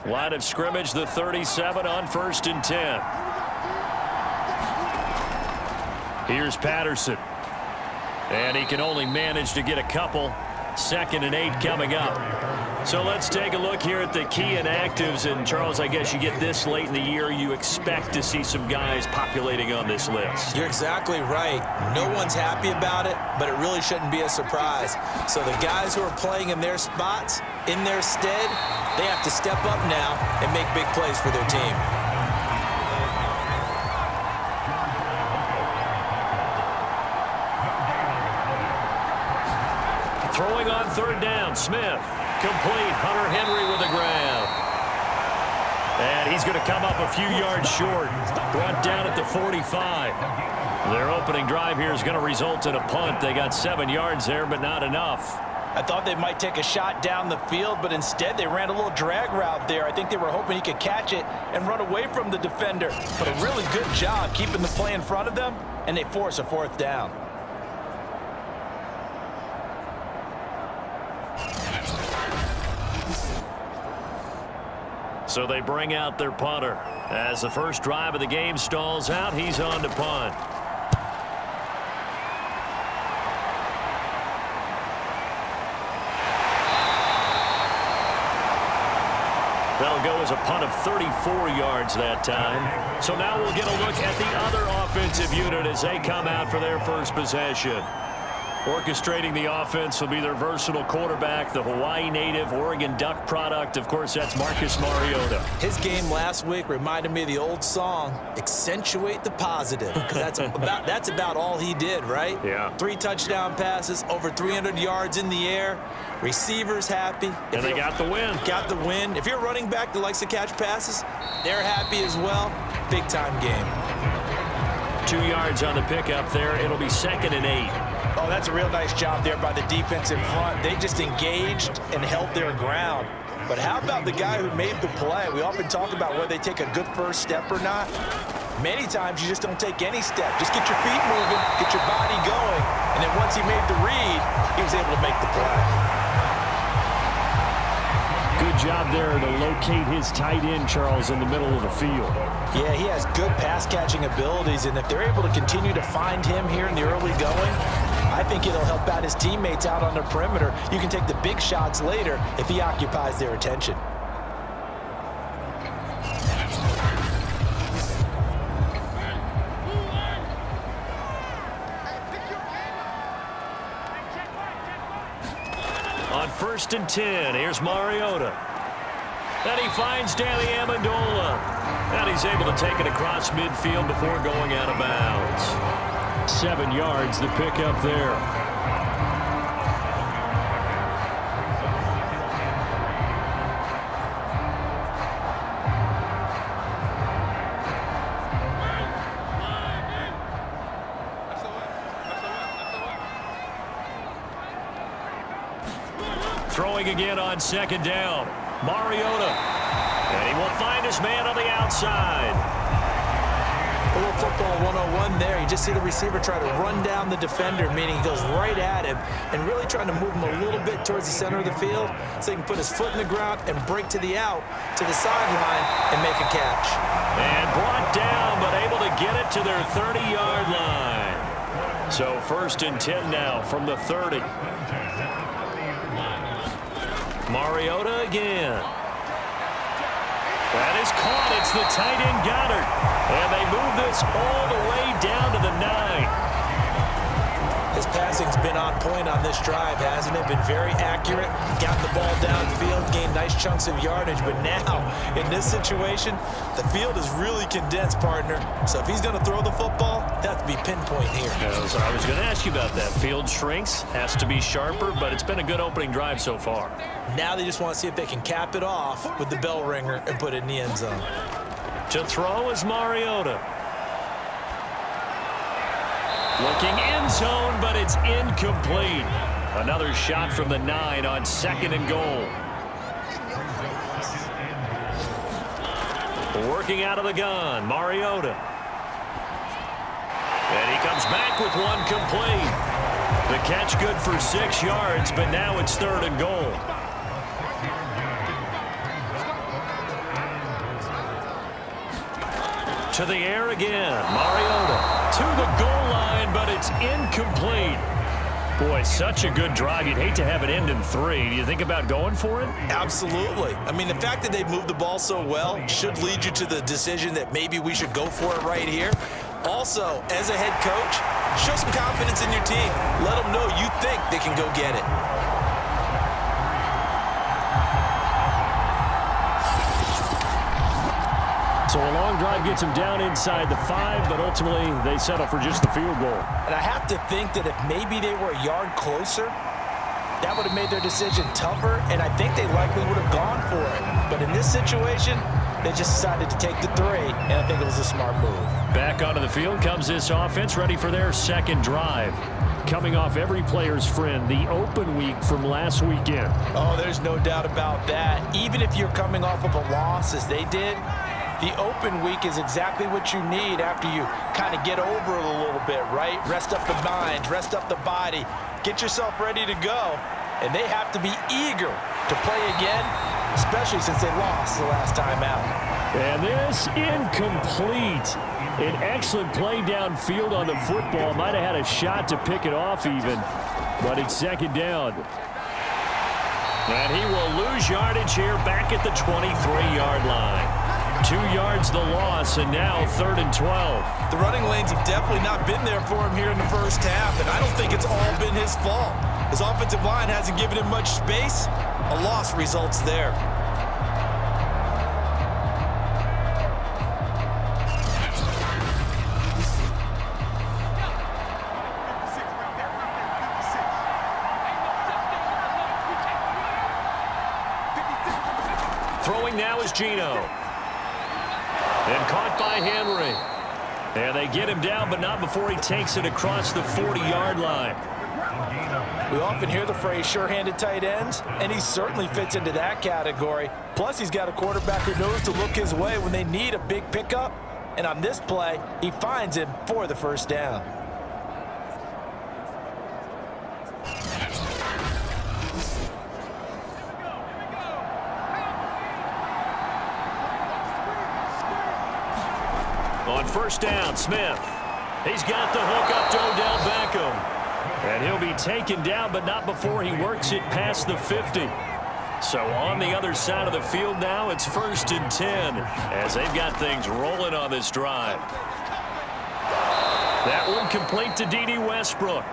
Line of scrimmage, the 37 on 1st and 10. Here's Patterson. And he can only manage to get a couple. 2nd and 8 coming up. So let's take a look here at the key inactives. And, Charles, I guess you get this late in the year, you expect to see some guys populating on this list. You're exactly right. No one's happy about it, but it really shouldn't be a surprise. So the guys who are playing in their spots, in their stead, they have to step up now and make big plays for their team. Throwing on 3rd down, Smith. Complete. Hunter Henry with the grab. And he's going to come up a few yards short. Brought down at the 45. Their opening drive here is going to result in a punt. They got 7 yards there, but not enough. I thought they might take a shot down the field, but instead they ran a little drag route there. I think they were hoping he could catch it and run away from the defender. But a really good job keeping the play in front of them, and they force a 4th down. So they bring out their punter. As the first drive of the game stalls out, he's on to punt. That'll go as a punt of 34 yards that time. So now we'll get a look at the other offensive unit as they come out for their first possession. Orchestrating the offense will be their versatile quarterback, the Hawaii native, Oregon Duck product. Of course, that's Marcus Mariota. His game last week reminded me of the old song, Accentuate the Positive. Because that's about all he did, right? Yeah. 3 touchdown passes, over 300 yards in the air. Receivers happy. And they got the win. Got the win. If you're a running back that likes to catch passes, they're happy as well. Big-time game. 2 yards on the pickup there. It'll be 2nd and 8. Oh, that's a real nice job there by the defense in front. They just engaged and held their ground. But how about the guy who made the play? We often talk about whether they take a good first step or not. Many times you just don't take any step. Just get your feet moving, get your body going, and then once he made the read, he was able to make the play. Good job there to locate his tight end, Charles, in the middle of the field. Yeah, he has good pass-catching abilities, and if they're able to continue to find him here in the early going, I think it'll help out his teammates out on the perimeter. You can take the big shots later if he occupies their attention. On 1st and 10, here's Mariota. And he finds Danny Amendola. And he's able to take it across midfield before going out of bounds. 7 yards, the pickup there. Throwing again on 2nd down. Mariota. And he will find his man on the outside. A little football 101 there. You just see the receiver try to run down the defender, meaning he goes right at him and really trying to move him a little bit towards the center of the field so he can put his foot in the ground and break to the out, to the sideline, and make a catch. And brought down, but able to get it to their 30-yard line. So 1st and 10 now from the 30. Mariota again. That is caught. It's the tight end Goddard. And they move this all the way down to the 9. His passing's been on point on this drive, hasn't it? Been very accurate. Gotten the ball downfield, gained nice chunks of yardage. But now, in this situation, the field is really condensed, partner. So if he's going to throw the football, that has to be pinpoint here. So I was going to ask you about that. Field shrinks, has to be sharper, but it's been a good opening drive so far. Now they just want to see if they can cap it off with the bell ringer and put it in the end zone. To throw is Mariota. Looking end zone, but it's incomplete. Another shot from the 9 on 2nd and goal. Working out of the gun, Mariota. And he comes back with one complete. The catch good for 6 yards, but now it's 3rd and goal. To the air again. Mariota to the goal line, but it's incomplete. Boy, such a good drive. You'd hate to have it end in 3. Do you think about going for it? Absolutely. I mean, the fact that they've moved the ball so well should lead you to the decision that maybe we should go for it right here. Also, as a head coach, show some confidence in your team. Let them know you think they can go get it. So a long drive gets them down inside the 5, but ultimately they settle for just the field goal. And I have to think that if maybe they were a yard closer, that would have made their decision tougher, and I think they likely would have gone for it. But in this situation, they just decided to take the 3, and I think it was a smart move. Back onto the field comes this offense, ready for their second drive. Coming off every player's friend, the open week from last weekend. Oh, there's no doubt about that. Even if you're coming off of a loss as they did, the open week is exactly what you need after you kind of get over it a little bit, right? Rest up the mind, rest up the body, get yourself ready to go. And they have to be eager to play again, especially since they lost the last time out. And this incomplete. An excellent play downfield on the football. Might have had a shot to pick it off even, but it's second down. And he will lose yardage here back at the 23-yard line. 2 yards the loss, and now 3rd and 12. The running lanes have definitely not been there for him here in the first half, and I don't think it's all been his fault. His offensive line hasn't given him much space. A loss results there. Throwing now is Geno. And caught by Henry. And they get him down, but not before he takes it across the 40-yard line. We often hear the phrase sure-handed tight ends, and he certainly fits into that category. Plus, he's got a quarterback who knows to look his way when they need a big pickup. And on this play, he finds him for the first down. On first down, Smith. He's got the hook up to Odell Beckham. And he'll be taken down, but not before he works it past the 50. So on the other side of the field now, it's 1st and 10 as they've got things rolling on this drive. That one complete to D.D. Westbrook.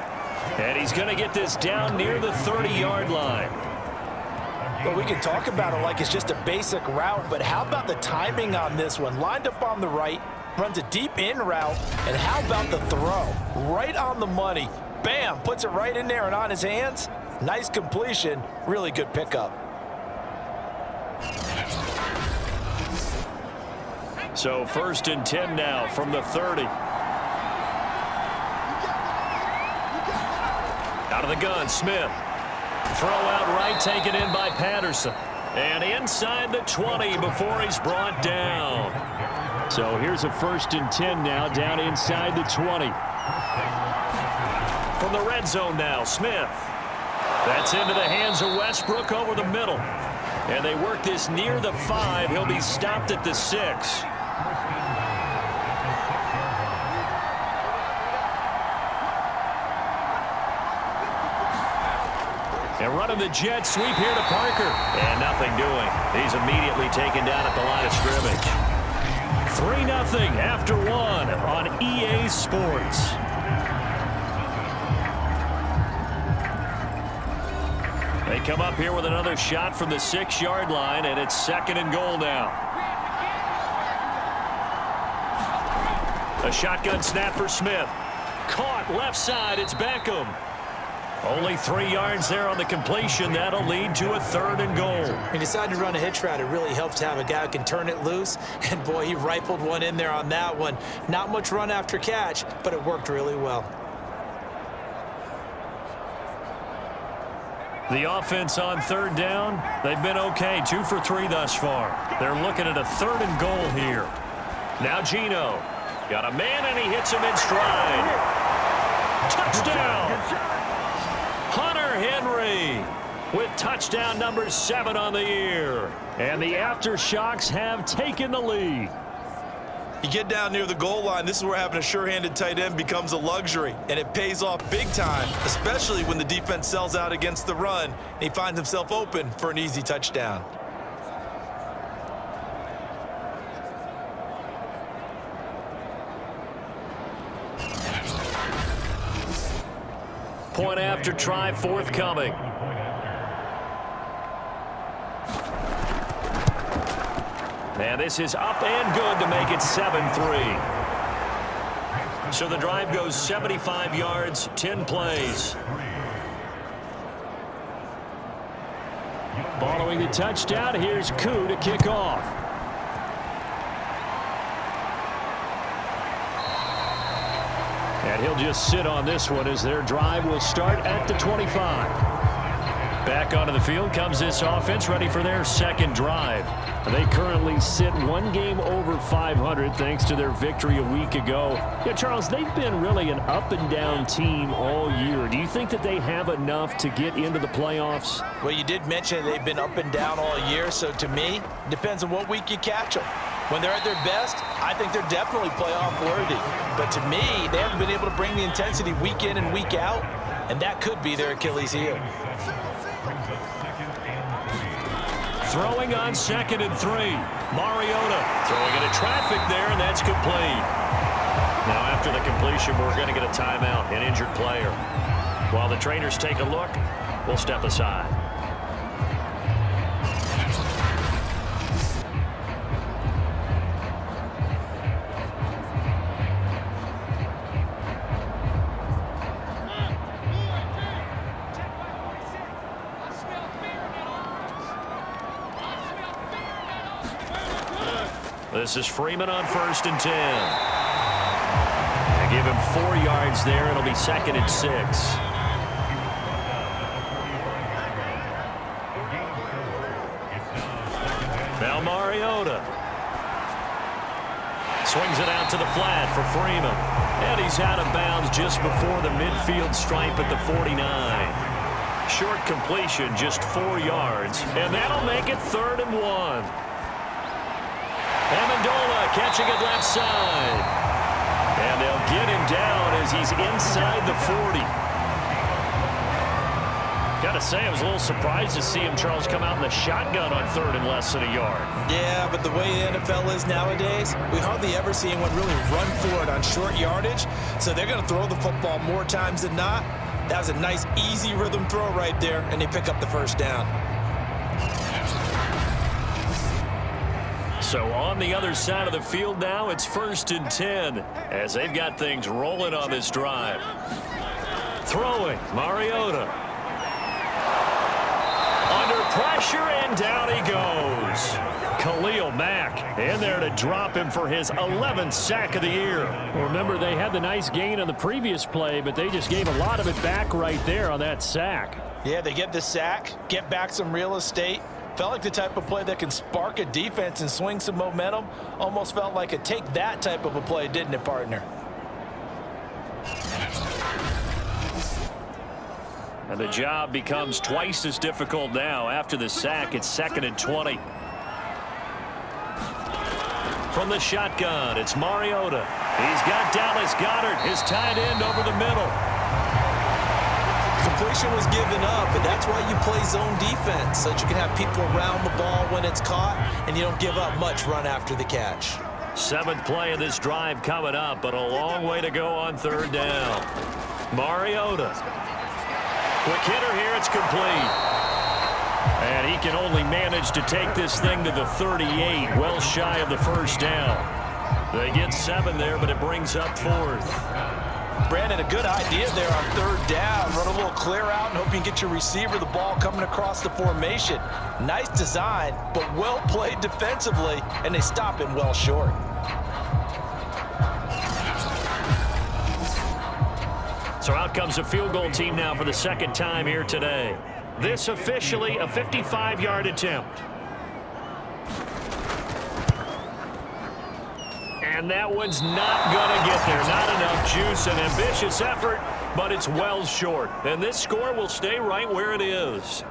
And he's going to get this down near the 30-yard line. Well, we can talk about it like it's just a basic route, but how about the timing on this one? Lined up on the right, runs a deep in route, and how about the throw? Right on the money. Bam, puts it right in there and on his hands. Nice completion, really good pickup. So 1st and 10 now from the 30. Out of the gun, Smith. Throw out right, taken in by Patterson. And inside the 20 before he's brought down. So here's a 1st and 10 now, down inside the 20. From the red zone now, Smith. That's into the hands of Westbrook over the middle. And they work this near the 5. He'll be stopped at the 6. And running the jet sweep here to Parker. And nothing doing. He's immediately taken down at the line of scrimmage. 3-0 after 1 on EA Sports. They come up here with another shot from the 6-yard line, and it's 2nd and goal now. A shotgun snap for Smith. Caught left side, it's Beckham. Only 3 yards there on the completion. That'll lead to a 3rd and goal. He decided to run a hitch route. It really helps to have a guy who can turn it loose. And, boy, he rifled one in there on that one. Not much run after catch, but it worked really well. The offense on 3rd down, they've been okay. 2 for 3 thus far. They're looking at a 3rd and goal here. Now Geno. Got a man, and he hits him in stride. Touchdown! Hunter Henry with touchdown number 7 on the year. And the Aftershocks have taken the lead. You get down near the goal line, this is where having a sure-handed tight end becomes a luxury, and it pays off big time, especially when the defense sells out against the run, and he finds himself open for an easy touchdown. Point after try forthcoming. And this is up and good to make it 7-3. So the drive goes 75 yards, 10 plays. Following the touchdown, here's Koo to kick off. And he'll just sit on this one as their drive will start at the 25. Back onto the field comes this offense, ready for their second drive. They currently sit one game over 500 thanks to their victory a week ago. Yeah, Charles, they've been really an up-and-down team all year. Do you think that they have enough to get into the playoffs? Well, you did mention they've been up and down all year, so to me, it depends on what week you catch them. When they're at their best, I think they're definitely playoff worthy. But to me, they haven't been able to bring the intensity week in and week out, and that could be their Achilles heel. Throwing on 2nd and 3. Mariota throwing into traffic there, and that's complete. Now after the completion, we're going to get a timeout, an injured player. While the trainers take a look, we'll step aside. This is Freeman on 1st and 10. They give him 4 yards there. It'll be 2nd and 6. Now Mariota swings it out to the flat for Freeman. And he's out of bounds just before the midfield stripe at the 49. Short completion, just 4 yards. And that'll make it 3rd and 1. Amendola catching it left side. And they'll get him down as he's inside the 40. Gotta say, I was a little surprised to see him, Charles, come out in the shotgun on 3rd and less than a yard. Yeah, but the way the NFL is nowadays, we hardly ever see anyone really run for it on short yardage. So they're going to throw the football more times than not. That was a nice, easy rhythm throw right there, and they pick up the first down. So on the other side of the field now, it's 1st and 10 as they've got things rolling on this drive. Throwing, Mariota. Under pressure, and down he goes. Khalil Mack in there to drop him for his 11th sack of the year. Well, remember, they had the nice gain on the previous play, but they just gave a lot of it back right there on that sack. Yeah, they get the sack, get back some real estate. Felt like the type of play that can spark a defense and swing some momentum. Almost felt like a take that type of a play, didn't it, partner? And the job becomes twice as difficult now. After the sack, it's 2nd and 20. From the shotgun, it's Mariota. He's got Dallas Goedert, his tight end, over the middle. Completion was given up, but that's why you play zone defense, so that you can have people around the ball when it's caught, and you don't give up much run after the catch. 7th play of this drive coming up, but a long way to go on 3rd down. Mariota. Quick hitter here, it's complete. And he can only manage to take this thing to the 38, well shy of the first down. They get 7 there, but it brings up 4th. Brandon, a good idea there on 3rd down. Run a little clear out and hope you can get your receiver the ball coming across the formation. Nice design, but well played defensively, and they stop him well short. So out comes the field goal team now for the 2nd time here today. This officially a 55-yard attempt. And that one's not going to get there. Not enough juice. An ambitious effort, but it's well short. And this score will stay right where it is.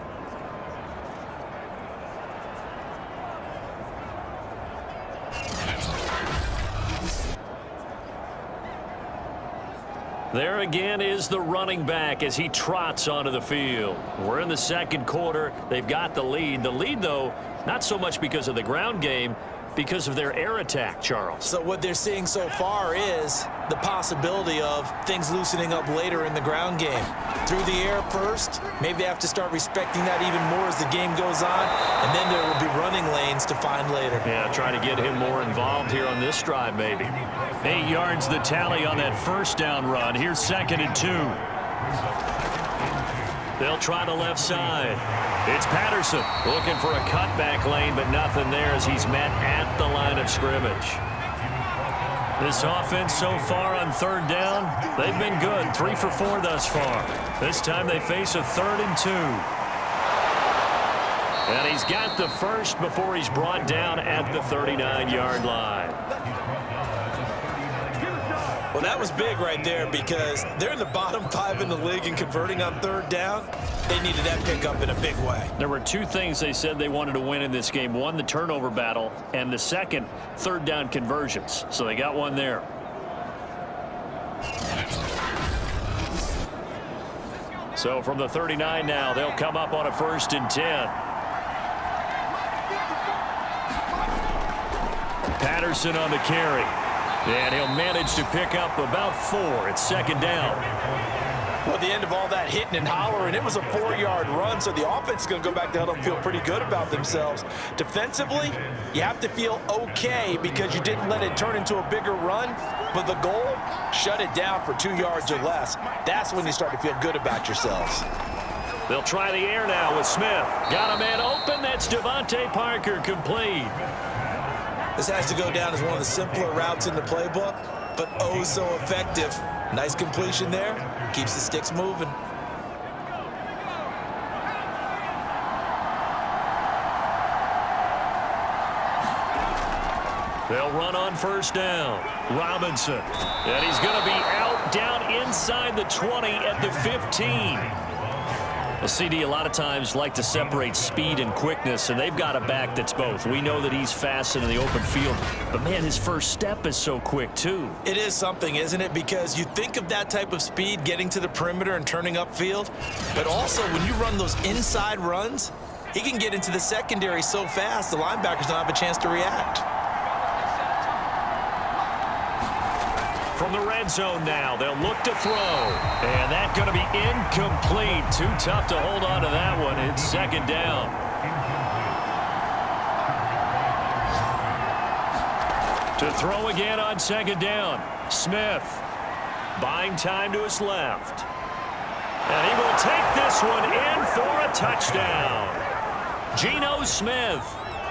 There again is the running back as he trots onto the field. We're in the second quarter. They've got the lead. The lead, though, not so much because of the ground game, because of their air attack, Charles. So what they're seeing so far is the possibility of things loosening up later in the ground game. Through the air first, maybe they have to start respecting that even more as the game goes on, and then there will be running lanes to find later. Yeah, trying to get him more involved here on this drive, maybe. 8 yards the tally on that first down run. Here's 2nd and 2. They'll try the left side. It's Patterson looking for a cutback lane, but nothing there as he's met at the line of scrimmage. This offense so far on 3rd down, they've been good. 3 for 4 thus far. This time they face a 3rd and 2. And he's got the first before he's brought down at the 39-yard line. Well, that was big right there because they're in the bottom 5 in the league and converting on 3rd down. They needed that pickup in a big way. There were 2 things they said they wanted to win in this game. One, the turnover battle, and the second, 3rd down conversions. So they got one there. So from the 39 now, they'll come up on a 1st and 10. Patterson on the carry. And he'll manage to pick up about 4. It's 2nd down. Well, at the end of all that hitting and hollering, it was a 4-yard run, so the offense is going to go back to hell and feel pretty good about themselves. Defensively, you have to feel okay because you didn't let it turn into a bigger run, but the goal, shut it down for 2 yards or less. That's when you start to feel good about yourselves. They'll try the air now with Smith. Got a man open. That's Devontae Parker, complete. This has to go down as one of the simpler routes in the playbook, but oh so effective. Nice completion there. Keeps the sticks moving. They'll run on 1st down. Robinson. And he's going to be out down inside the 20 at the 15. The CD a lot of times like to separate speed and quickness, and they've got a back that's both. We know that he's fast in the open field, but man, his first step is so quick too. It is something, isn't it? Because you think of that type of speed getting to the perimeter and turning upfield, but also when you run those inside runs, he can get into the secondary so fast the linebackers don't have a chance to react. From the red zone now, they'll look to throw. And that's going to be incomplete. Too tough to hold on to that one. It's 2nd down. To throw again on 2nd down. Smith buying time to his left. And he will take this one in for a touchdown. Geno Smith.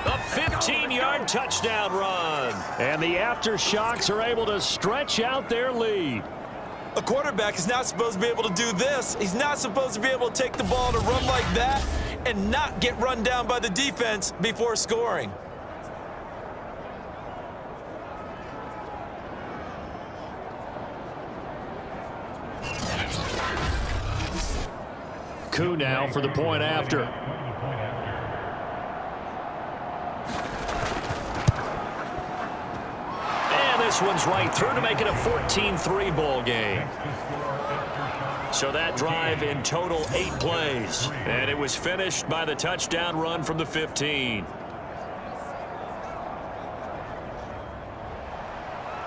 A 15-yard touchdown run. And the Aftershocks are able to stretch out their lead. A quarterback is not supposed to be able to do this. He's not supposed to be able to take the ball and run like that and not get run down by the defense before scoring. Koo now for the point after. This one's right through to make it a 14-3 ball game. So that drive in total 8 plays. And it was finished by the touchdown run from the 15.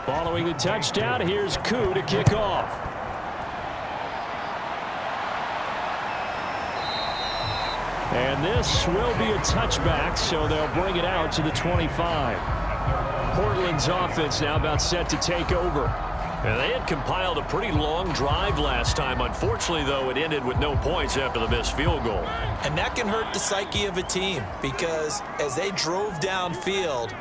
Following the touchdown, here's Koo to kick off. And this will be a touchback, so they'll bring it out to the 25. Portland's offense now about set to take over. And they had compiled a pretty long drive last time. Unfortunately, though, it ended with no points after the missed field goal. And that can hurt the psyche of a team because as they drove downfield,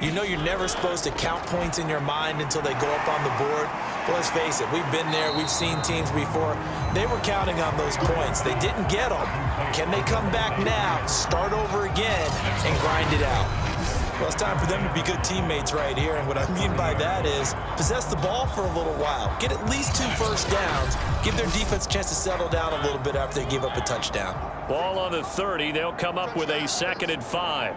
you know you're never supposed to count points in your mind until they go up on the board. But let's face it, we've been there. We've seen teams before. They were counting on those points. They didn't get them. Can they come back now, start over again, and grind it out? Well, it's time for them to be good teammates right here, and what I mean by that is possess the ball for a little while, get at least 2 first downs, give their defense a chance to settle down a little bit after they give up a touchdown. Ball on the 30. They'll come up with a 2nd and 5.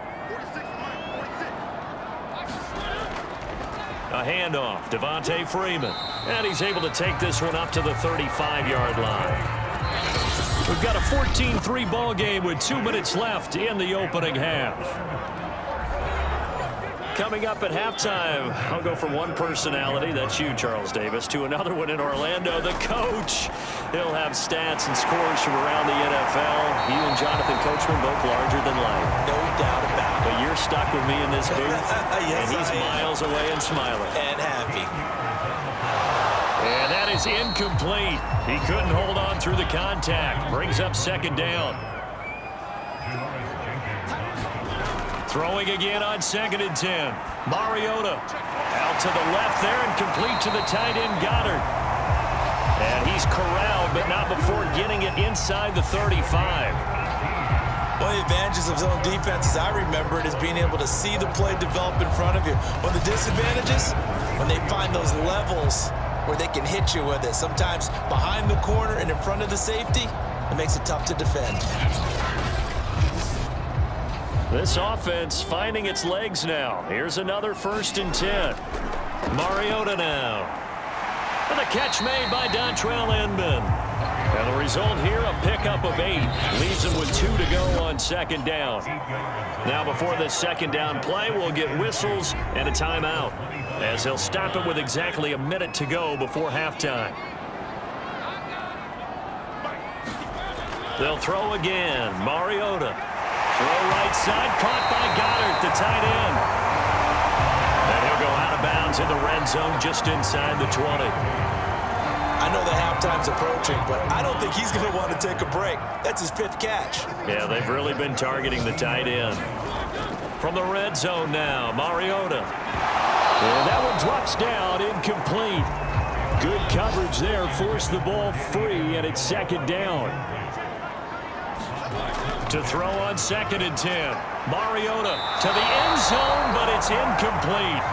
A handoff. Devontae Freeman. And he's able to take this one up to the 35-yard line. We've got a 14-3 ball game with 2 minutes left in the opening half. Coming up at halftime, I'll go from one personality, that's you, Charles Davis, to another one in Orlando, the coach. He'll have stats and scores from around the NFL. You and Jonathan Coachman both larger than life. No doubt about it. But you're stuck with me in this booth, yes, and he's miles away and smiling. And happy. And that is incomplete. He couldn't hold on through the contact. Brings up second down. Throwing again on 2nd and 10. Mariota out to the left there and complete to the tight end Goddard. And he's corralled, but not before getting it inside the 35. One of the advantages of zone defense, as I remember it, is being able to see the play develop in front of you. One of the disadvantages, when they find those levels where they can hit you with it, sometimes behind the corner and in front of the safety, it makes it tough to defend. This offense finding its legs now. Here's another 1st and 10. Mariota now. And the catch made by Dontrell Inman. And the result here, a pickup of 8. Leaves him with 2 to go on 2nd down. Now before this 2nd down play, we'll get whistles and a timeout, as he'll stop it with exactly a minute to go before halftime. They'll throw again. Mariota. Throw right side, caught by Goddard, the tight end. And he'll go out of bounds in the red zone just inside the 20. I know the halftime's approaching, but I don't think he's going to want to take a break. That's his 5th catch. Yeah, they've really been targeting the tight end. From the red zone now, Mariota. And that one drops down, incomplete. Good coverage there, forced the ball free, and it's 2nd down. To throw on 2nd and 10. Mariota to the end zone, but it's incomplete.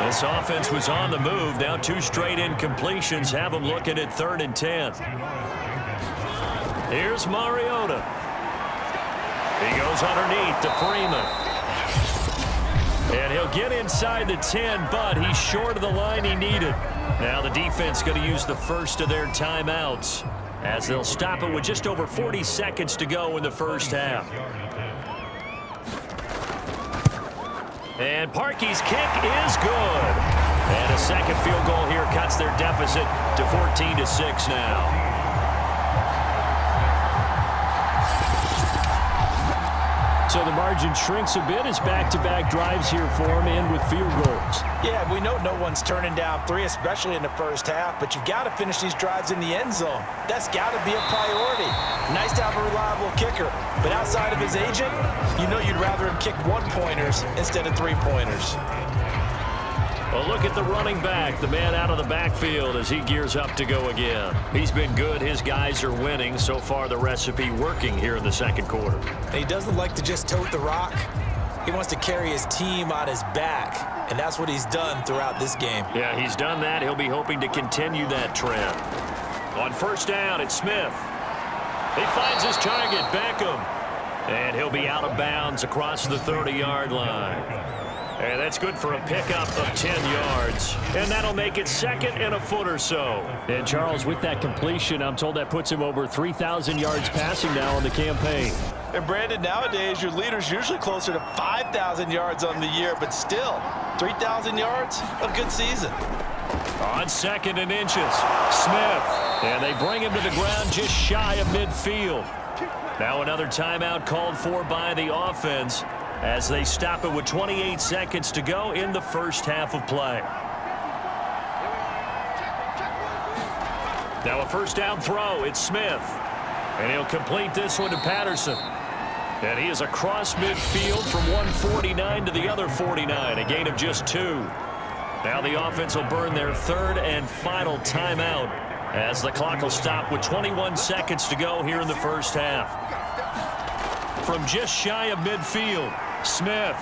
This offense was on the move. Now 2 straight incompletions have them looking at 3rd and 10. Here's Mariota. He goes underneath to Freeman. And he'll get inside the 10, but he's short of the line he needed. Now the defense going to use the first of their timeouts, as they'll stop it with just over 40 seconds to go in the first half. And Parkey's kick is good. And a second field goal here cuts their deficit to 14-6 now. So the margin shrinks a bit as back-to-back drives here for him, and with field goals. Yeah, we know no one's turning down 3, especially in the first half, but you've got to finish these drives in the end zone. That's got to be a priority. Nice to have a reliable kicker, but outside of his agent, you know you'd rather him kick 1-pointers instead of 3-pointers. Well, look at the running back, the man out of the backfield as he gears up to go again. He's been good. His guys are winning. So far, the recipe working here in the second quarter. And he doesn't like to just tote the rock. He wants to carry his team on his back, and that's what he's done throughout this game. Yeah, he's done that. He'll be hoping to continue that trend. On 1st down, it's Smith. He finds his target, Beckham. And he'll be out of bounds across the 30-yard line. And that's good for a pickup of 10 yards. And that'll make it 2nd and a foot or so. And Charles, with that completion, I'm told that puts him over 3,000 yards passing now on the campaign. And Brandon, nowadays your leader's usually closer to 5,000 yards on the year, but still, 3,000 yards, a good season. On 2nd and inches, Smith. And they bring him to the ground just shy of midfield. Now another timeout called for by the offense, as they stop it with 28 seconds to go in the first half of play. Now a 1st down throw. It's Smith. And he'll complete this one to Patterson. And he is across midfield from 149 to the other 49. A gain of just 2. Now the offense will burn their 3rd and final timeout, as the clock will stop with 21 seconds to go here in the first half. From just shy of midfield, Smith.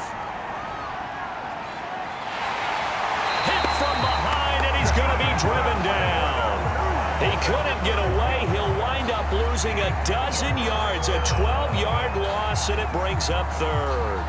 Hit from behind, and he's going to be driven down. He couldn't get away. He'll wind up losing a dozen yards, a 12-yard loss, and it brings up 3rd.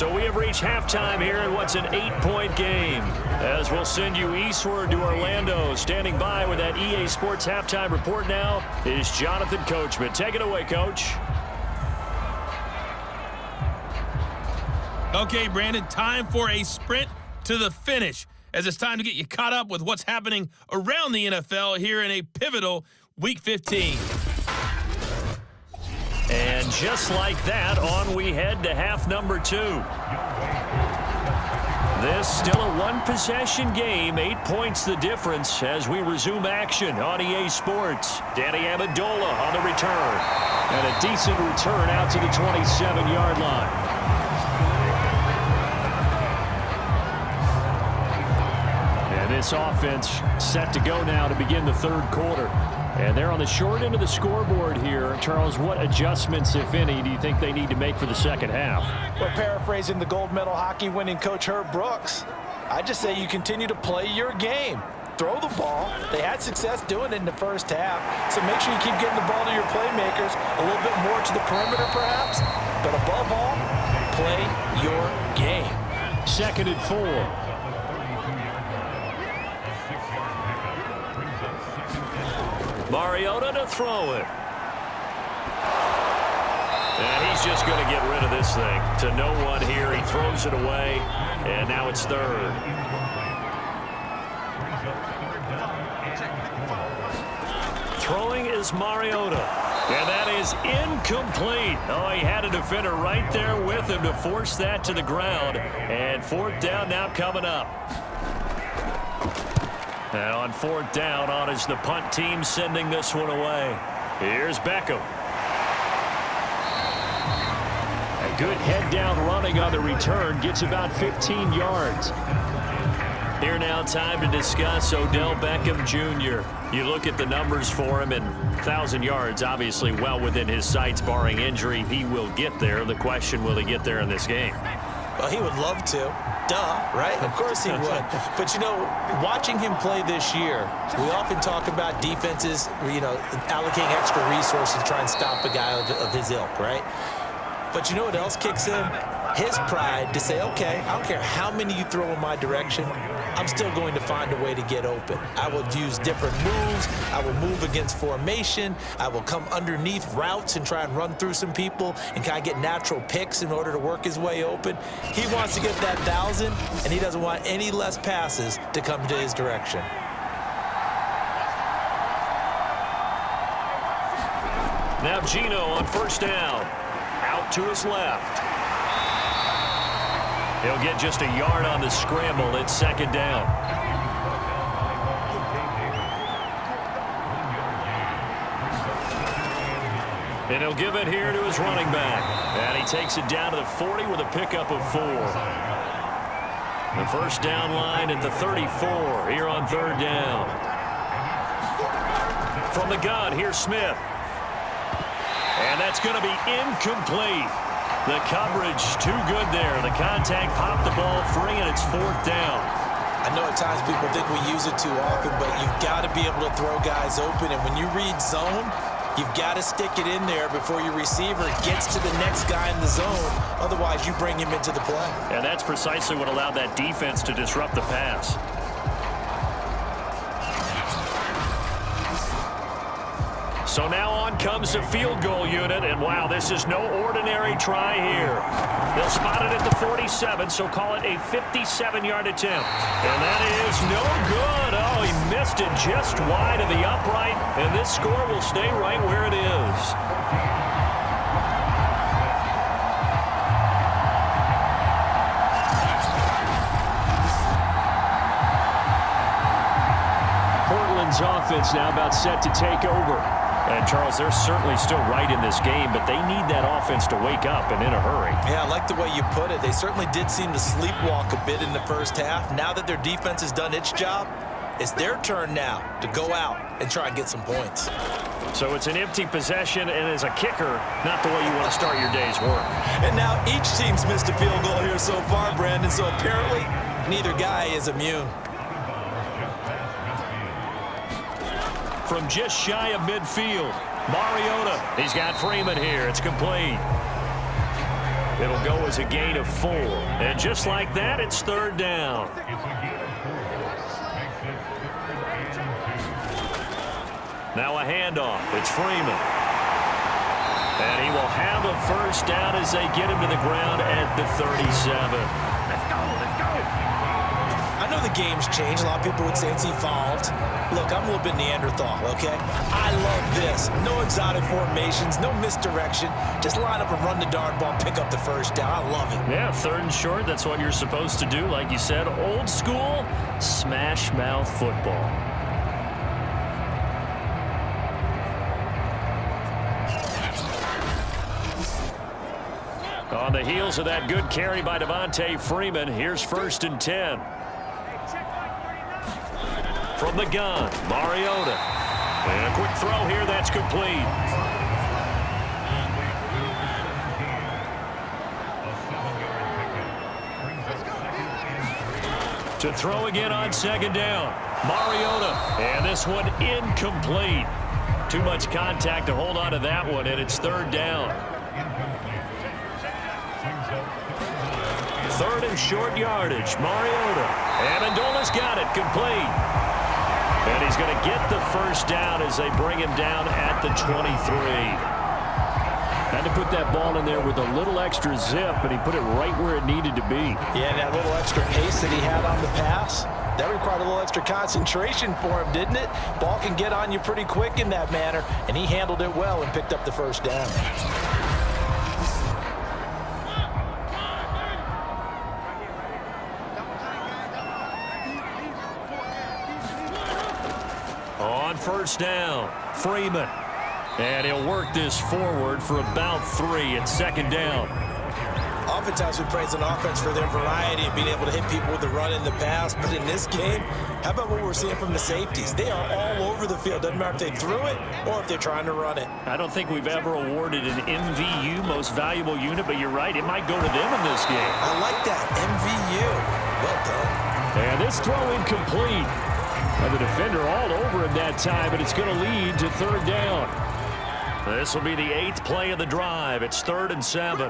So we have reached halftime here in what's an 8-point game. As we'll send you eastward to Orlando. Standing by with that EA Sports halftime report now is Jonathan Coachman. Take it away, Coach. Okay, Brandon, time for a sprint to the finish, as it's time to get you caught up with what's happening around the NFL here in a pivotal Week 15. And just like that, on we head to half number 2. This still a one-possession game, 8 points the difference as we resume action on EA Sports. Danny Amendola on the return. And a decent return out to the 27-yard line. And this offense set to go now to begin the third quarter. And they're on the short end of the scoreboard here. Charles, what adjustments, if any, do you think they need to make for the second half? Well, paraphrasing the gold medal hockey winning coach Herb Brooks, I just say you continue to play your game. Throw the ball. They had success doing it in the first half. So make sure you keep getting the ball to your playmakers, a little bit more to the perimeter perhaps. But above all, play your game. 2nd and 4. Mariota to throw it. And he's just going to get rid of this thing. To no one here. He throws it away. And now it's 3rd. Throwing is Mariota. And that is incomplete. Oh, he had a defender right there with him to force that to the ground. And 4th down now coming up. And on 4th down, on is the punt team sending this one away. Here's Beckham. A good head down running on the return. Gets about 15 yards. Here now, time to discuss Odell Beckham Jr. You look at the numbers for him, and 1,000 yards obviously well within his sights, barring injury. He will get there. The question, will he get there in this game? Well, he would love to. Duh, right? Of course he would. But, you know, watching him play this year, we often talk about defenses, allocating extra resources to try and stop a guy of his ilk, right? But you know what else kicks in? His pride to say, okay, I don't care how many you throw in my direction, I'm still going to find a way to get open. I will use different moves. I will move against formation. I will come underneath routes and try and run through some people and kind of get natural picks in order to work his way open. He wants to get that 1,000, and he doesn't want any less passes to come to his direction. Now Gino on 1st down. Out to his left. He'll get just a yard on the scramble. It's 2nd down. And he'll give it here to his running back. And he takes it down to the 40 with a pickup of 4. The 1st down line at the 34 here on 3rd down. From the gun, here's Smith. And that's going to be incomplete. The coverage too good there. The contact popped the ball free, and it's 4th down. I know at times people think we use it too often, but you've got to be able to throw guys open. And when you read zone, you've got to stick it in there before your receiver gets to the next guy in the zone. Otherwise, you bring him into the play. And that's precisely what allowed that defense to disrupt the pass. So now on comes the field goal unit, and wow, this is no ordinary try here. They'll spot it at the 47, so call it a 57-yard attempt. And that is no good. Oh, he missed it just wide of the upright, and this score will stay right where it is. Portland's offense now about set to take over. And, Charles, they're certainly still right in this game, but they need that offense to wake up and in a hurry. Yeah, I like the way you put it. They certainly did seem to sleepwalk a bit in the first half. Now that their defense has done its job, it's their turn now to go out and try and get some points. So it's an empty possession, and as a kicker, not the way you want to start your day's work. And now each team's missed a field goal here so far, Brandon, so apparently neither guy is immune. From just shy of midfield, Mariota. He's got Freeman here. It's complete. It'll go as a gain of 4. And just like that, it's third down. Now a handoff. It's Freeman. And he will have a first down as they get him to the ground at the 37. Let's go, let's go. I know the game's changed. A lot of people would say it's evolved. Look, I'm a little bit Neanderthal, okay? I love this. No exotic formations, no misdirection. Just line up and run the darn ball, pick up the first down. I love it. Yeah, third and short, that's what you're supposed to do. Like you said, old school, smash mouth football. On the heels of that good carry by Devontae Freeman, here's first and 10. From the gun, Mariota. And a quick throw here, that's complete. To throw again on second down, Mariota. And this one incomplete. Too much contact to hold on to that one, and it's third down. Third and short yardage, Mariota. Amendola's got it, complete. And he's going to get the first down as they bring him down at the 23. Had to put that ball in there with a little extra zip, but he put it right where it needed to be. Yeah, and that little extra pace that he had on the pass, that required a little extra concentration for him, didn't it? Ball can get on you pretty quick in that manner, and he handled it well and picked up the first down. On first down, Freeman. And he'll work this forward for about 3 at second down. Oftentimes we praise an offense for their variety of being able to hit people with the run and the pass. But in this game, how about what we're seeing from the safeties? They are all over the field. Doesn't matter if they threw it or if they're trying to run it. I don't think we've ever awarded an MVU, most valuable unit, but you're right, it might go to them in this game. I like that, MVU. Well done. And this throw incomplete. And the defender all over him that time, but it's going to lead to third down. This will be the 8th play of the drive. It's 3rd and 7.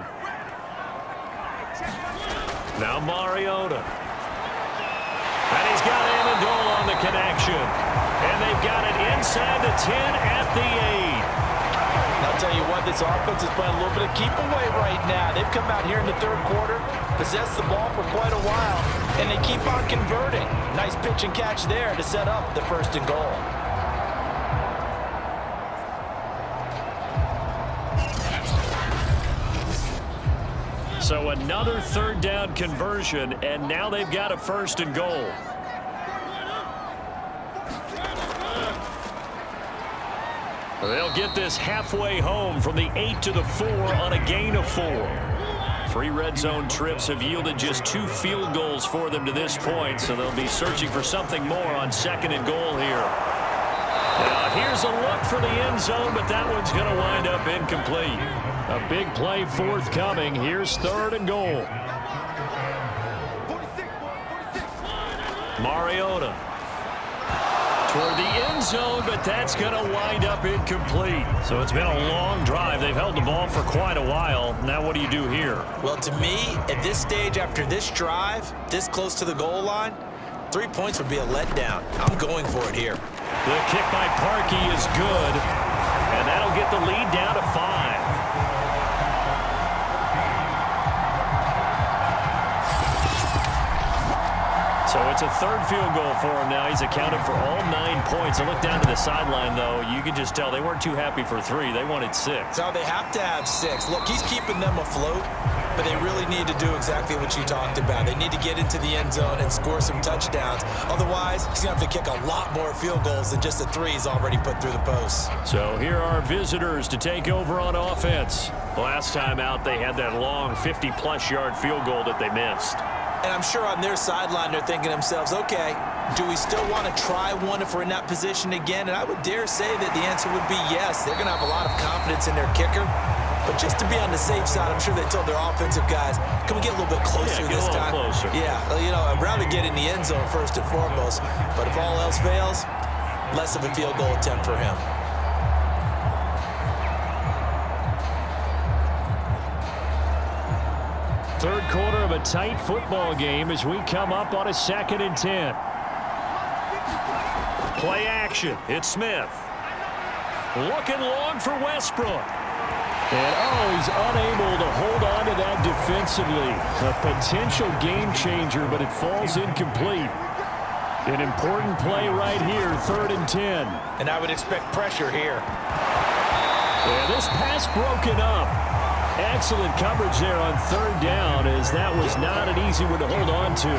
Now Mariota. And he's got Amendola on the connection. And they've got it inside the 10 at the 8. I'll tell you what, this offense is playing a little bit of keep away right now. They've come out here in the third quarter, possessed the ball for quite a while, and they keep on converting. Nice pitch and catch there to set up the first and goal. So another third down conversion, and now they've got a first and goal. They'll get this halfway home from the 8 to the 4 on a gain of 4. 3 red zone trips have yielded just 2 field goals for them to this point, so they'll be searching for something more on second and goal here. Now here's a look for the end zone, but that one's going to wind up incomplete. A big play forthcoming. Here's third and goal. Mariota toward the end zone, but that's going to wind up incomplete. So it's been a long drive. They've held the ball for quite a while. Now what do you do here? Well, to me, at this stage after this drive, this close to the goal line, 3 points would be a letdown. I'm going for it here. The kick by Parkey is good, and that'll get the lead down to 5. So it's a third field goal for him now. He's accounted for all 9 points. I look down to the sideline, though. You can just tell they weren't too happy for 3. They wanted 6. So they have to have 6. Look, he's keeping them afloat, but they really need to do exactly what you talked about. They need to get into the end zone and score some touchdowns. Otherwise, he's going to have to kick a lot more field goals than just the 3 he's already put through the posts. So here are visitors to take over on offense. Last time out, they had that long 50-plus yard field goal that they missed. And I'm sure on their sideline, they're thinking to themselves, okay, do we still want to try one if we're in that position again? And I would dare say that the answer would be yes. They're going to have a lot of confidence in their kicker. But just to be on the safe side, I'm sure they told their offensive guys, can we get a little bit closer this time? Closer. Yeah, you know, I'd rather get in the end zone first and foremost. But if all else fails, less of a field goal attempt for him. Third quarter of a tight football game as we come up on a 2nd and 10. Play action. It's Smith. Looking long for Westbrook. And, he's unable to hold on to that defensively. A potential game changer, but it falls incomplete. An important play right here, 3rd and 10. And I would expect pressure here. And this pass broken up. Excellent coverage there on 3rd down, as that was not an easy one to hold on to.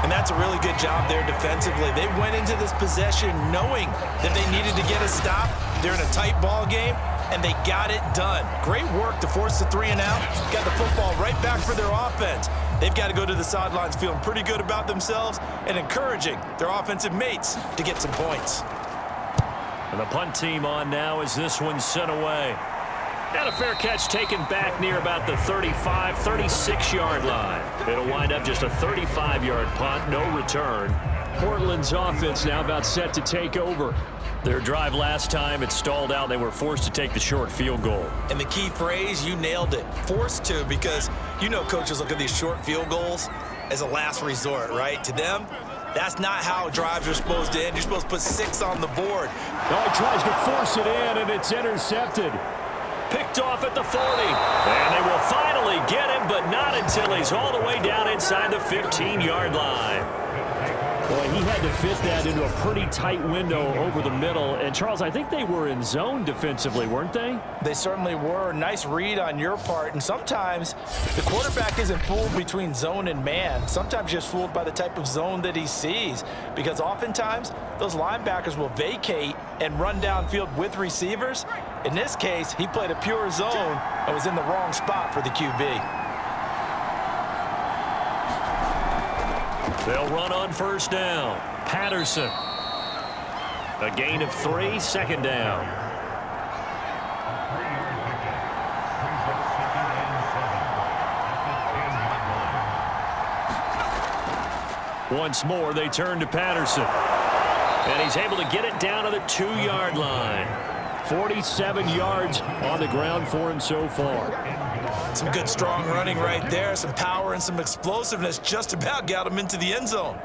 And that's a really good job there defensively. They went into this possession knowing that they needed to get a stop. They're in a tight ball game, and they got it done. Great work to force the 3 and out. Got the football right back for their offense. They've got to go to the sidelines feeling pretty good about themselves and encouraging their offensive mates to get some points. And the punt team on now as this one's sent away. And a fair catch taken back near about the 35, 36-yard line. It'll wind up just a 35-yard punt, no return. Portland's offense now about set to take over. Their drive last time, it stalled out. They were forced to take the short field goal. And the key phrase, you nailed it. Forced to, because you know coaches look at these short field goals as a last resort, right? To them, that's not how drives are supposed to end. You're supposed to put 6 on the board. Oh, he tries to force it in, and it's intercepted. Picked off at the 40. And they will finally get him, but not until he's all the way down inside the 15-yard line. Boy, he had to fit that into a pretty tight window over the middle. And, Charles, I think they were in zone defensively, weren't they? They certainly were. Nice read on your part. And sometimes the quarterback isn't fooled between zone and man. Sometimes just fooled by the type of zone that he sees. Because oftentimes, those linebackers will vacate and run downfield with receivers. In this case, he played a pure zone and was in the wrong spot for the QB. They'll run on 1st down. Patterson. A gain of 3, 2nd down. Once more, they turn to Patterson. And he's able to get it down to the 2-yard line. 47 yards on the ground for him so far. Some good strong running right there. Some power and some explosiveness just about got him into the end zone.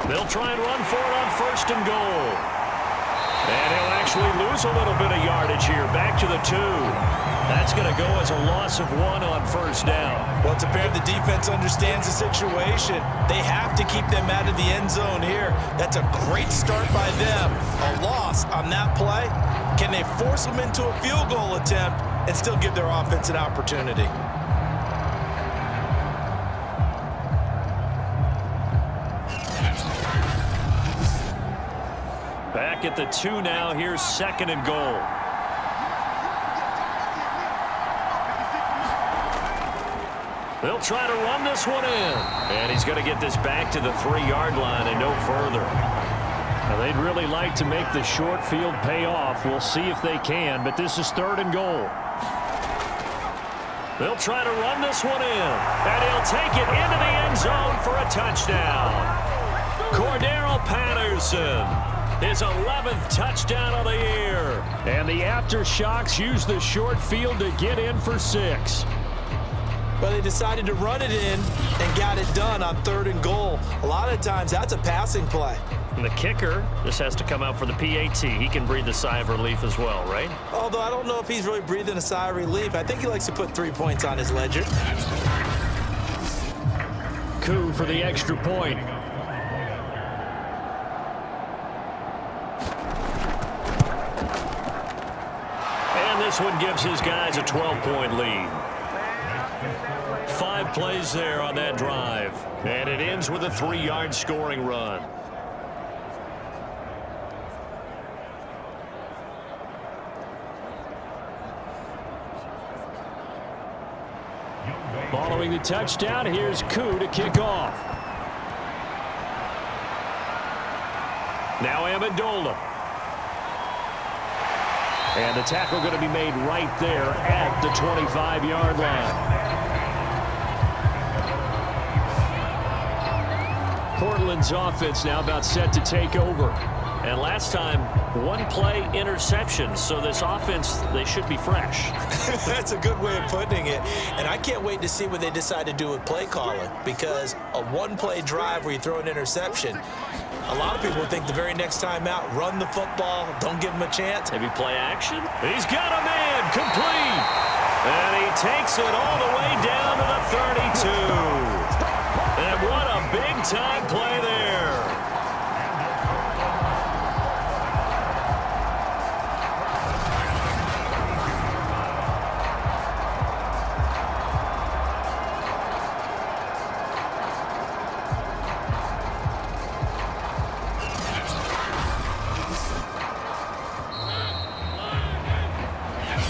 They'll try and run for it on 1st and goal. And he'll actually lose a little bit of yardage here. Back to the 2. That's going to go as a loss of 1 on 1st down. Well, it's apparent the defense understands the situation. They have to keep them out of the end zone here. That's a great start by them. A loss on that play. Can they force them into a field goal attempt and still give their offense an opportunity? Back at the 2 now. Here's 2nd and goal. They'll try to run this one in. And he's going to get this back to the 3-yard line and no further. Now, they'd really like to make the short field pay off. We'll see if they can, but this is 3rd and goal. They'll try to run this one in. And he'll take it into the end zone for a touchdown. Cordero Patterson. His 11th touchdown of the year. And the Aftershocks use the short field to get in for 6. Well, they decided to run it in and got it done on 3rd and goal. A lot of times, that's a passing play. And the kicker, this has to come out for the PAT. He can breathe a sigh of relief as well, right? Although I don't know if he's really breathing a sigh of relief. I think he likes to put 3 points on his ledger. Coup for the extra point. And this one gives his guys a 12-point lead. 5 plays there on that drive. And it ends with a 3-yard scoring run. Following the touchdown, here's Koo to kick off. Now Amendola. And the tackle going to be made right there at the 25-yard line. Portland's offense now about set to take over. And last time, one-play interception. So this offense, they should be fresh. That's a good way of putting it. And I can't wait to see what they decide to do with play calling, because a one-play drive where you throw an interception, a lot of people think the very next time out, run the football, don't give them a chance. Maybe play action. He's got a man, complete. And he takes it all the way down to the 32. And what a big-time play there.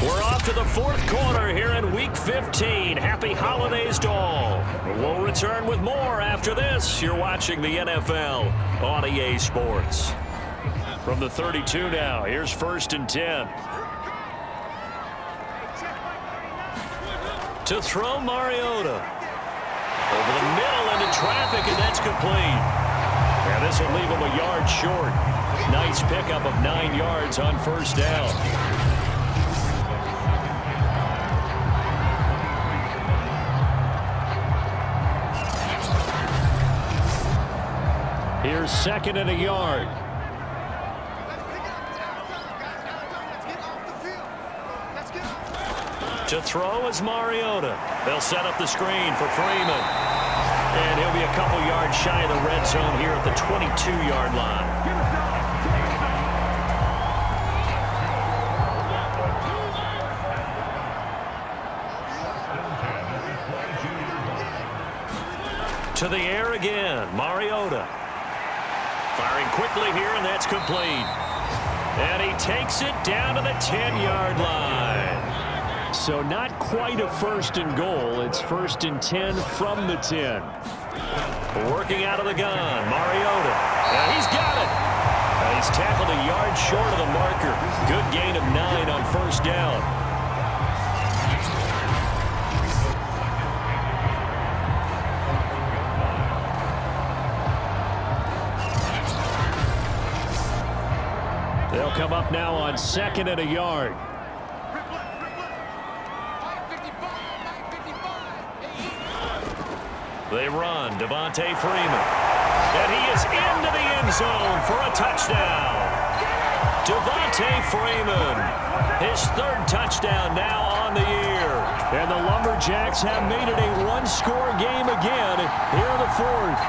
We're off to the fourth quarter here in Week 15. Happy holidays to all. We'll return with more after this. You're watching the NFL on EA Sports. From the 32 now, here's 1st and 10. To throw Mariota. Over the middle into traffic, and that's complete. And this will leave him a yard short. Nice pickup of 9 yards on 1st down. Here's 2nd and a yard. To throw is Mariota. They'll set up the screen for Freeman. And he'll be a couple yards shy of the red zone here at the 22-yard line. To the air again, Mariota. Firing quickly here, and that's complete. And he takes it down to the 10-yard line. So not quite a 1st and goal. It's 1st and 10 from the 10. Working out of the gun, Mariota. And he's got it. And he's tackled a yard short of the marker. Good gain of 9 on 1st down. They'll come up now on 2nd and a yard. They run, Devontae Freeman. And he is into the end zone for a touchdown. Devontae Freeman, his 3rd touchdown now on the year. And the Lumberjacks have made it a one-score game again here in the 4th.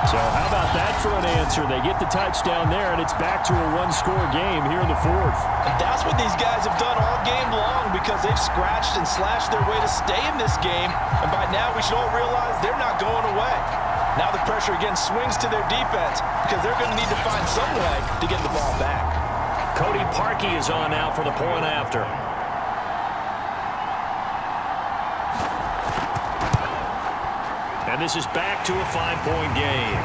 So how about that for an answer? They get the touchdown there, and it's back to a one-score game here in the 4th. And that's what these guys have done all game long, because they've scratched and slashed their way to stay in this game. And by now, we should all realize they're not going away. Now the pressure again swings to their defense, because they're going to need to find some way to get the ball back. Cody Parkey is on now for the point after. And this is back to a 5-point game.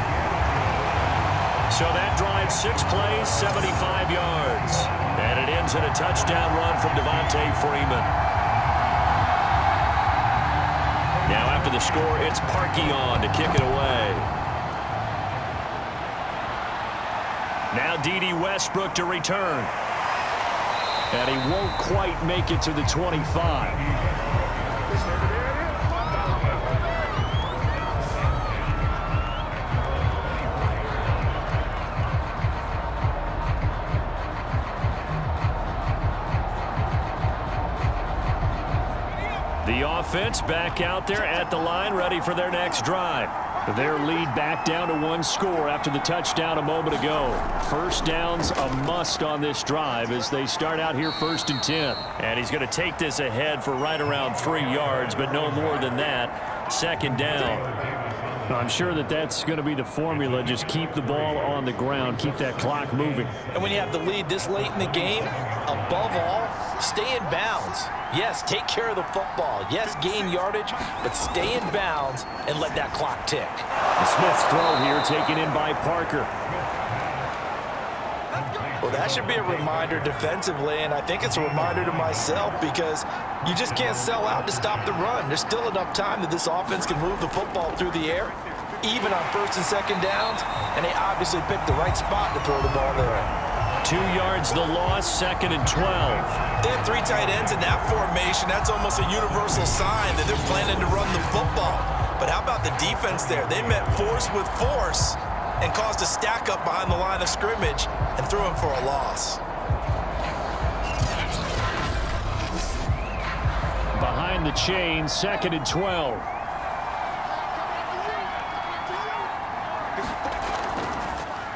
So that drives 6 plays, 75 yards. And it ends in a touchdown run from Devontae Freeman. Now after the score, it's Parkey on to kick it away. Now D.D. Westbrook to return. And he won't quite make it to the 25. The offense back out there at the line, ready for their next drive. Their lead back down to 1 score after the touchdown a moment ago. 1st down's a must on this drive as they start out here 1st and 10. And he's going to take this ahead for right around 3 yards, but no more than that. 2nd down. I'm sure that that's going to be the formula. Just keep the ball on the ground, keep that clock moving. And when you have the lead this late in the game, above all, stay in bounds. Yes, take care of the football. Yes, gain yardage, but stay in bounds and let that clock tick. Smith's throw here taken in by Parker. Well, that should be a reminder defensively, and I think it's a reminder to myself because you just can't sell out to stop the run. There's still enough time that this offense can move the football through the air, even on first and second downs, and they obviously picked the right spot to throw the ball there. 2 yards the loss, 2nd and 12. They have 3 tight ends in that formation. That's almost a universal sign that they're planning to run the football. But how about the defense there? They met force with force and caused a stack up behind the line of scrimmage and threw him for a loss. Behind the chain, 2nd and 12.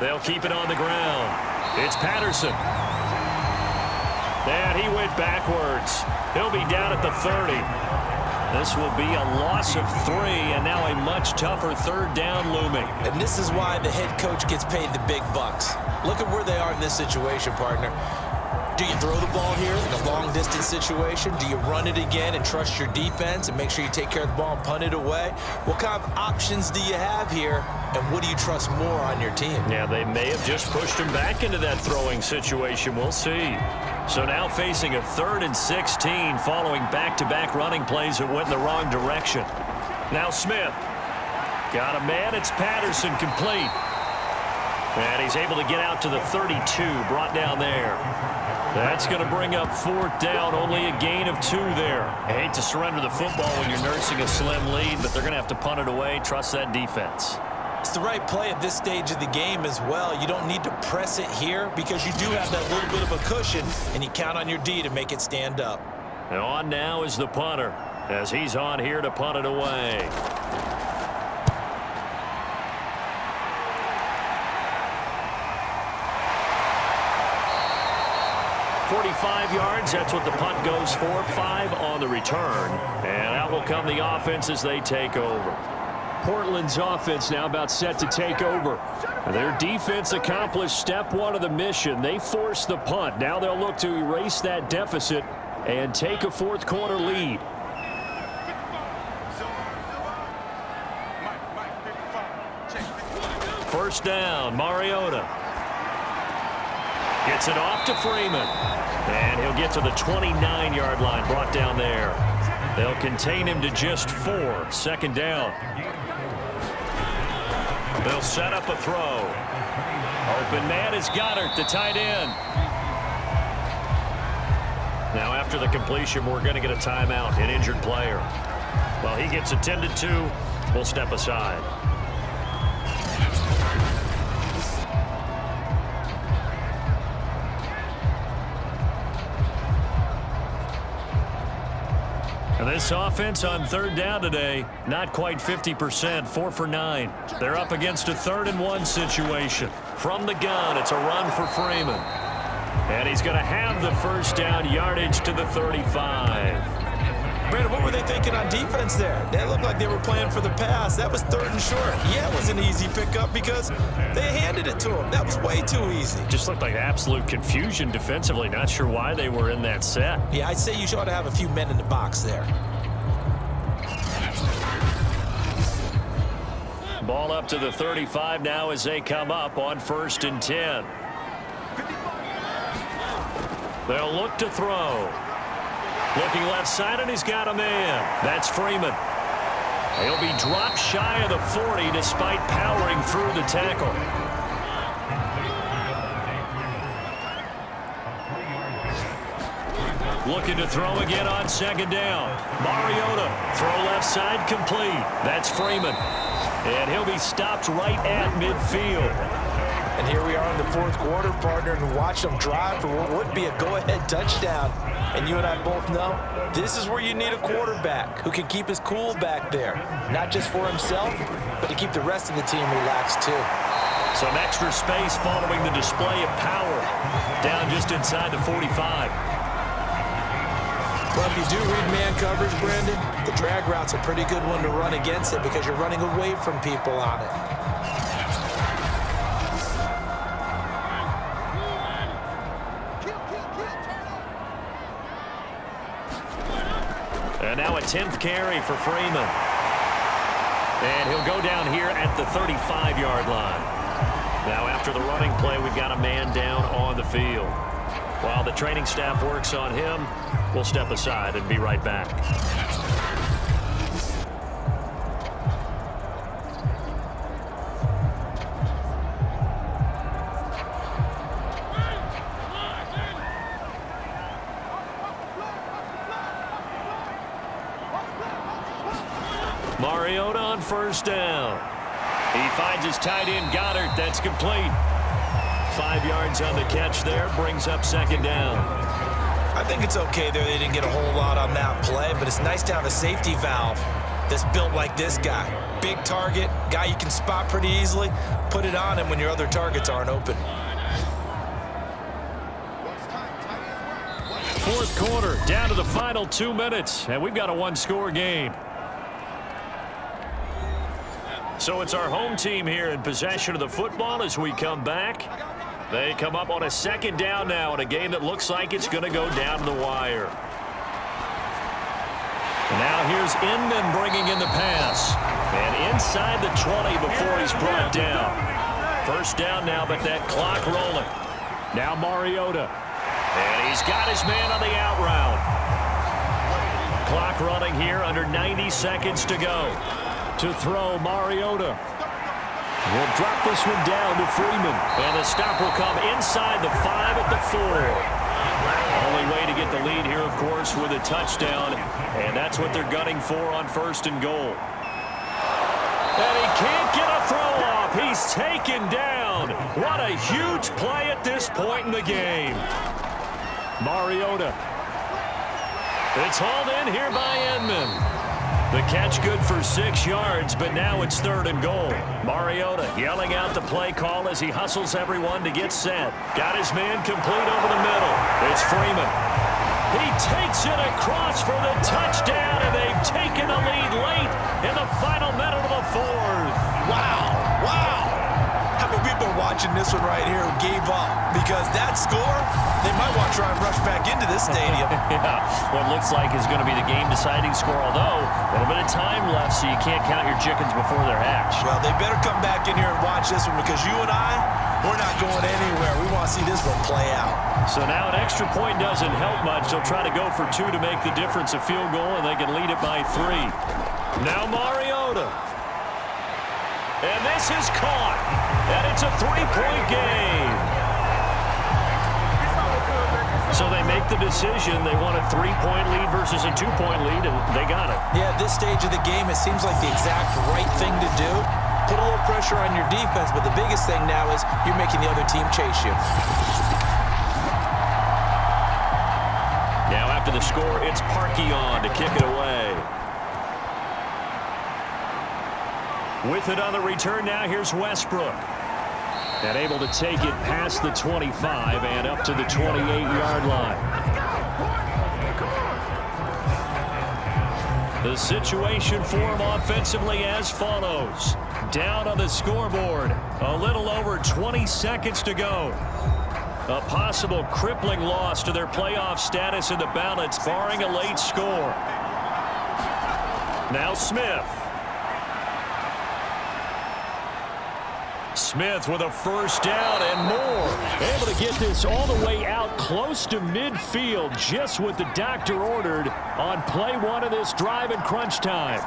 They'll keep it on the ground. It's Patterson. And he went backwards. He'll be down at the 30. This will be a loss of 3, and now a much tougher 3rd down looming. And this is why the head coach gets paid the big bucks. Look at where they are in this situation, partner. Do you throw the ball here in a long-distance situation? Do you run it again and trust your defense and make sure you take care of the ball and punt it away? What kind of options do you have here, and what do you trust more on your team? Yeah, they may have just pushed him back into that throwing situation. We'll see. So now facing a 3rd and 16 following back-to-back running plays that went in the wrong direction. Now Smith. Got a man. It's Patterson complete. And he's able to get out to the 32, brought down there. That's going to bring up 4th down, only a gain of 2 there. I hate to surrender the football when you're nursing a slim lead, but they're going to have to punt it away. Trust that defense. It's the right play at this stage of the game as well. You don't need to press it here because you do have that little bit of a cushion, and you count on your D to make it stand up. And on now is the punter, as he's on here to punt it away. 45 yards, that's what the punt goes for. 5 on the return. And out will come the offense as they take over. Portland's offense now about set to take over. Their defense accomplished step 1 of the mission. They forced the punt. Now they'll look to erase that deficit and take a 4th quarter lead. First down, Mariota. Gets it off to Freeman. And he'll get to the 29-yard line, brought down there. They'll contain him to just 4. 2nd down. They'll set up a throw. Open man is Goddard, the tight end. Now after the completion, we're going to get a timeout, an injured player. Well, he gets attended to. We'll step aside. And this offense on 3rd down today, not quite 50%, 4 for 9. They're up against a 3rd and 1 situation. From the gun, it's a run for Freeman. And he's going to have the first down, yardage to the 35. Brandon, what were they thinking on defense there? They looked like they were playing for the pass. That was 3rd and short. Yeah, it was an easy pickup because they handed it to him. That was way too easy. Just looked like absolute confusion defensively. Not sure why they were in that set. Yeah, I'd say you ought to have a few men in the box there. Ball up to the 35 now as they come up on 1st and 10. They'll look to throw. Looking left side, and he's got a man. That's Freeman. He'll be dropped shy of the 40 despite powering through the tackle. Looking to throw again on 2nd down. Mariota, throw left side, complete. That's Freeman. And he'll be stopped right at midfield. And here we are in the 4th quarter, partner, and watch them drive for what would be a go-ahead touchdown. And you and I both know this is where you need a quarterback who can keep his cool back there. Not just for himself, but to keep the rest of the team relaxed too. Some extra space following the display of power. Down just inside the 45. Well, if you do read man coverage, Brandon, the drag route's a pretty good one to run against it because you're running away from people on it. And now a 10th carry for Freeman. And he'll go down here at the 35-yard line. Now after the running play, we've got a man down on the field. While the training staff works on him, we'll step aside and be right back. Mariota on first down. He finds his tight end, Goddard. That's complete. 5 yards on the catch there. Brings up second down. I think it's okay there. They didn't get a whole lot on that play, but it's nice to have a safety valve that's built like this guy. Big target, guy you can spot pretty easily. Put it on him when your other targets aren't open. Fourth quarter, down to the final 2 minutes, and we've got a one-score game. So it's our home team here in possession of the football as we come back. They come up on a second down now in a game that looks like it's going to go down to the wire. Now here's Inman bringing in the pass. And inside the 20 before he's brought down. First down now, but that clock rolling. Now Mariota. And he's got his man on the out route. Clock running here, under 90 seconds to go. To throw, Mariota. Will drop this one down to Freeman. And the stop will come inside the 5 at the 4. Only way to get the lead here, of course, with a touchdown. And that's what they're gunning for on first and goal. And he can't get a throw off. He's taken down. What a huge play at this point in the game. Mariota. It's hauled in here by Inman. The catch good for 6 yards, but now it's third and goal. Mariota yelling out the play call as he hustles everyone to get set. Got his man complete over the middle. It's Freeman. He takes it across for the touchdown, and they've taken the lead late in the final minute of the fourth. Wow, wow. How many people are watching this one right here who gave up? Because that score, they might want to try and rush back into this stadium. Yeah, what looks like is going to be the game-deciding score, although a little bit of time left, so you can't count your chickens before they're hatched. Well, they better come back in here and watch this one, because you and I, we're not going anywhere. We want to see this one play out. So now an extra point doesn't help much. They'll try to go for 2 to make the difference a field goal, and they can lead it by 3. Now Mariota. And this is caught. And it's a 3-point game. So they make the decision. They want a 3-point lead versus a 2-point lead, and they got it. Yeah, at this stage of the game, it seems like the exact right thing to do. Put a little pressure on your defense, but the biggest thing now is you're making the other team chase you. Now after the score, it's Parkey on to kick it away. With it on the return now, here's Westbrook. And able to take it past the 25 and up to the 28-yard line. The situation for him offensively as follows. Down on the scoreboard, a little over 20 seconds to go. A possible crippling loss to their playoff status in the balance, barring a late score. Now Smith. Smith with a first down and more. Able to get this all the way out close to midfield, just what the doctor ordered on play 1 of this drive in crunch time.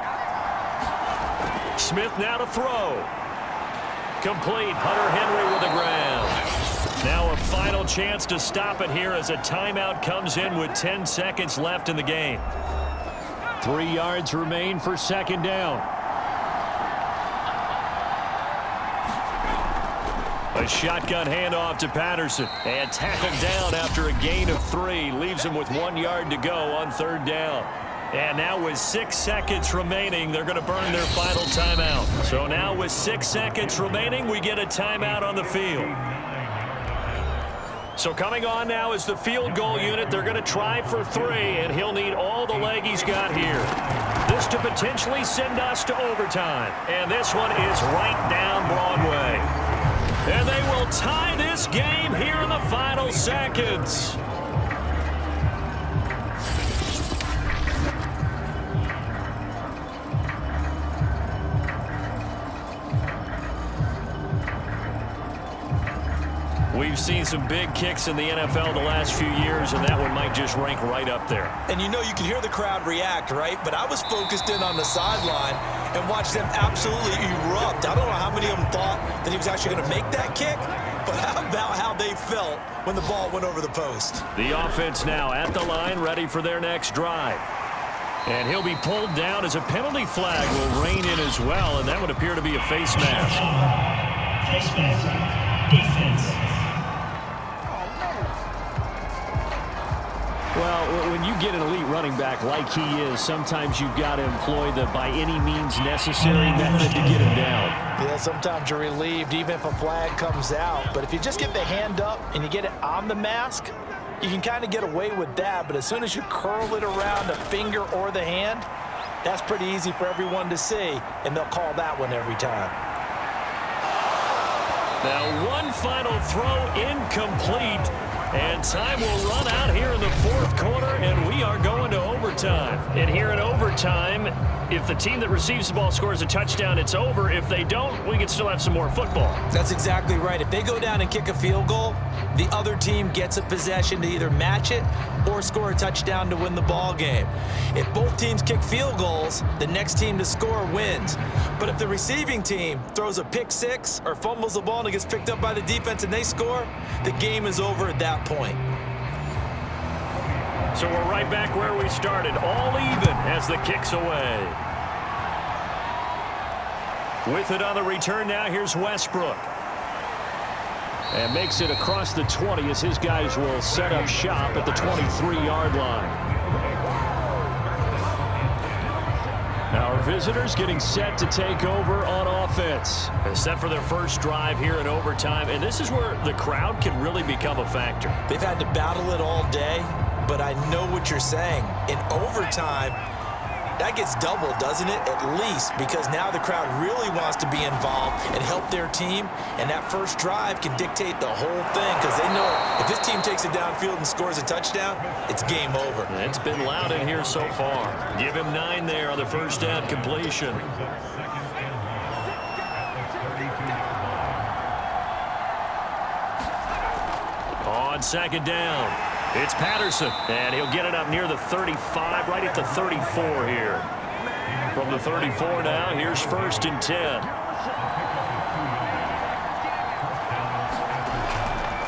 Smith now to throw. Complete. Hunter Henry with the ground. Now a final chance to stop it here as a timeout comes in with 10 seconds left in the game. 3 yards remain for second down. A shotgun handoff to Patterson, and tackled down after a gain of 3. Leaves him with 1 yard to go on third down. And now with 6 seconds remaining, they're going to burn their final timeout. So now with 6 seconds remaining, we get a timeout on the field. So coming on now is the field goal unit. They're going to try for 3, and he'll need all the leg he's got here. This to potentially send us to overtime. And this one is right down Broadway. And they will tie this game here in the final seconds. we've seen some big kicks in the NFL the last few years, and that one might just rank right up there. And you know, you can hear the crowd react, right? But I was focused in on the sideline and watched them absolutely erupt. I don't know how many of them thought that he was actually going to make that kick, but how about how they felt when the ball went over the post? The offense now at the line, ready for their next drive. And he'll be pulled down as a penalty flag will rein in as well, and that would appear to be a face mask. Face mask, defense. Well, when you get an elite running back like he is, sometimes you've got to employ the by any means necessary method to get him down. Yeah, sometimes you're relieved even if a flag comes out. But if you just get the hand up and you get it on the mask, you can kind of get away with that. But as soon as you curl it around the finger or the hand, that's pretty easy for everyone to see, and they'll call that one every time. Now one final throw incomplete, and time will run out here in the fourth quarter, and we are going to overtime. And here in overtime, if the team that receives the ball scores a touchdown, it's over. If they don't, we can still have some more football. That's exactly right. If they go down and kick a field goal, the other team gets a possession to either match it or score a touchdown to win the ball game. If both teams kick field goals, the next team to score wins. But if the receiving team throws a pick six or fumbles the ball and it gets picked up by the defense and they score, the game is over at that point. So we're right back where we started, all even as the kick's away. With it on the return now, here's Westbrook. And makes it across the 20 as his guys will set up shop at the 23-yard line. Our visitors getting set to take over on offense. They're set for their first drive here in overtime, and this is where the crowd can really become a factor. They've had to battle it all day, but I know what you're saying. In overtime, that gets doubled, doesn't it? At least, because now the crowd really wants to be involved and help their team, and that first drive can dictate the whole thing because they know if this team takes it downfield and scores a touchdown, it's game over. It's been loud in here so far. Give him 9 there on the first down completion. On second down, it's Patterson, and he'll get it up near the 35, right at the 34 here. From the 34 now, here's 1st and 10.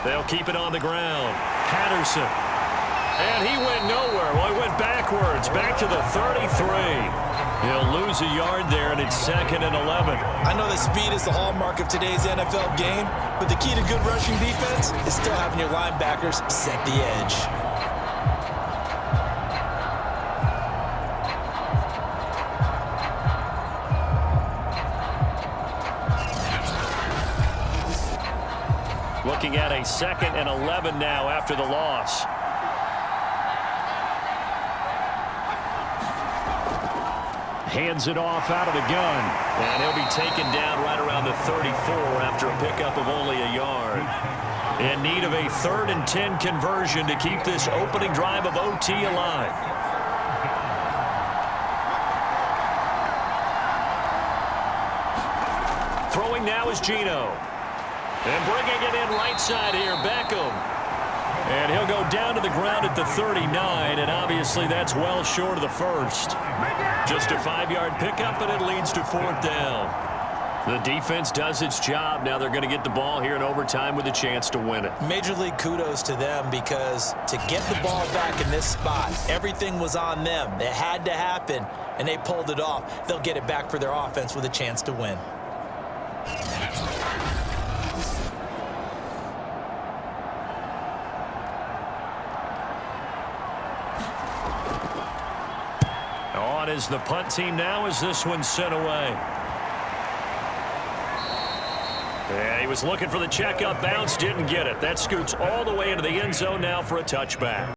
They'll keep it on the ground. Patterson, and he went nowhere. Well, he went backwards, back to the 33. He'll lose a yard there, and it's 2nd and 11. I know that speed is the hallmark of today's NFL game, but the key to good rushing defense is still having your linebackers set the edge. Looking at a 2nd and 11 now after the loss. Hands it off out of the gun, and he'll be taken down right around the 34 after a pickup of only a yard. In need of a 3rd and 10 conversion to keep this opening drive of OT alive. Throwing now is Geno. And bringing it in right side here, Beckham. And he'll go down to the ground at the 39, and obviously that's well short of the first. Just a 5-yard pickup, and it leads to 4th down. The defense does its job. Now they're going to get the ball here in overtime with a chance to win it. Major league kudos to them because to get the ball back in this spot, everything was on them. It had to happen, and they pulled it off. They'll get it back for their offense with a chance to win. On is the punt team now as this one's sent away. Yeah, he was looking for the checkup bounce, didn't get it. That scoots all the way into the end zone now for a touchback.